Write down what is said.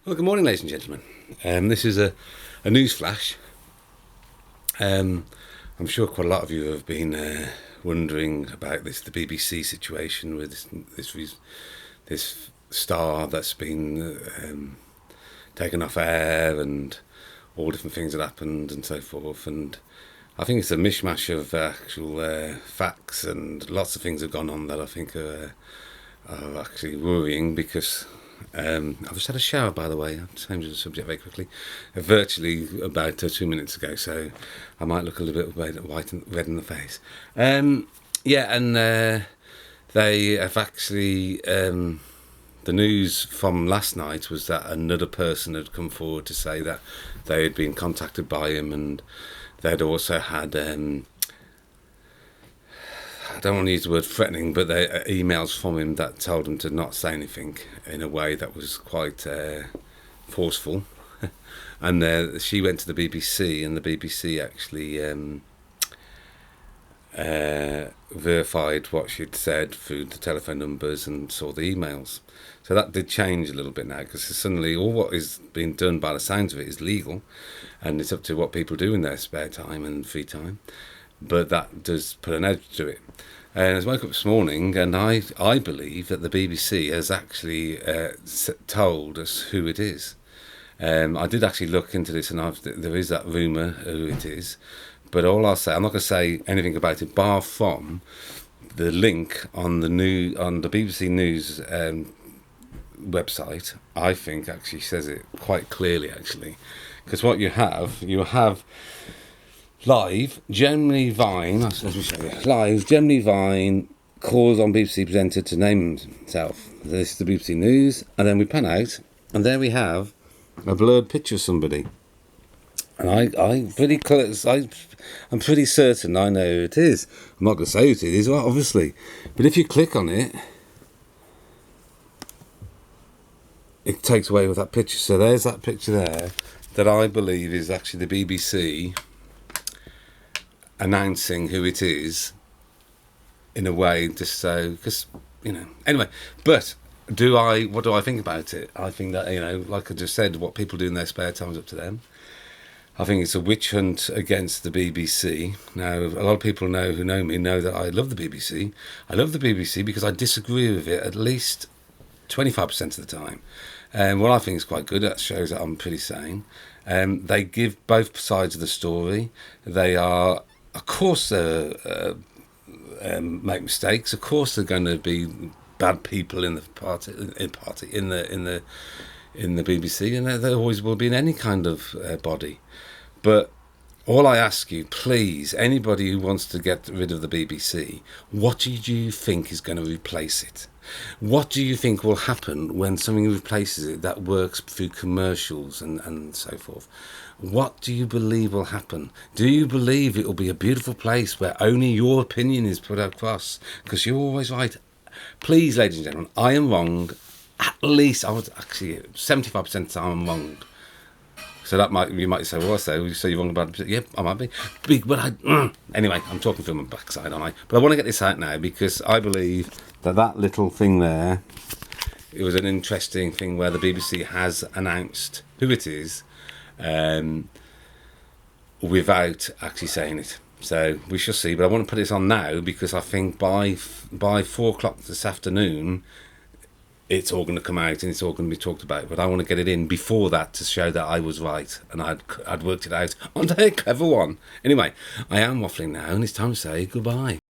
Well, good morning, ladies and gentlemen. This is a news flash. I'm sure quite a lot of you have been wondering about the BBC situation with this star that's been taken off air and all different things that happened and so forth. And I think it's a mishmash of actual facts, and lots of things have gone on that I think are actually worrying because I've just had a shower, by the way. I've changed the subject very quickly. Virtually about 2 minutes ago, so I might look a little bit white and red in the face. They have actually... the news from last night was that another person had come forward to say that they had been contacted by him, and they'd also had... I don't want to use the word threatening, but they emails from him that told him to not say anything in a way that was quite forceful. And she went to the BBC, and the BBC actually verified what she'd said through the telephone numbers and saw the emails. So that did change a little bit now, because suddenly all what is being done by the sounds of it is legal, and it's up to what people do in their spare time and free time. But that does put an edge to it. And I woke up this morning, and I believe that the BBC has actually told us who it is. I did actually look into this, and there is that rumour who it is. But all I'll say, I'm not going to say anything about it, bar from the link on the BBC News website. I think actually says it quite clearly, actually, because what you have live, Gemini Vine, let me show you. Live, Gemini Vine calls on BBC presenter to name himself. This is the BBC News, and then we pan out, and there we have a blurred picture of somebody. And I'm pretty certain I know who it is. I'm not going to say who it is, obviously, but if you click on it, it takes away with that picture. So there's that picture there that I believe is actually the BBC announcing who it is in a way, just so, because, anyway. But what do I think about it? I think that, like I just said, what people do in their spare time is up to them. I think it's a witch hunt against the BBC. Now, a lot of people who know me know that I love the BBC. I love the BBC because I disagree with it at least 25% of the time. What I think is quite good, that shows that I'm pretty sane. They give both sides of the story. They are, of course, make mistakes. Of course, they're going to be bad people in the BBC, and there always will be in any kind of body. But all I ask you, please, anybody who wants to get rid of the BBC, what do you think is going to replace it? What do you think will happen when something replaces it that works through commercials and so forth? What do you believe will happen? Do you believe it will be a beautiful place where only your opinion is put across? Because you're always right. Please, ladies and gentlemen, I am wrong. At least, I was actually 75% of the time I'm wrong. So you might say, well, so you're wrong about it. Yeah, I might be. But anyway, I'm talking from my backside, aren't I? But I want to get this out now because I believe that little thing there, it was an interesting thing where the BBC has announced who it is without actually saying it. So we shall see. But I want to put this on now because I think by 4:00 this afternoon, it's all going to come out and it's all going to be talked about. But I want to get it in before that to show that I was right and I'd worked it out. I'm a clever one. Anyway, I am waffling now, and it's time to say goodbye.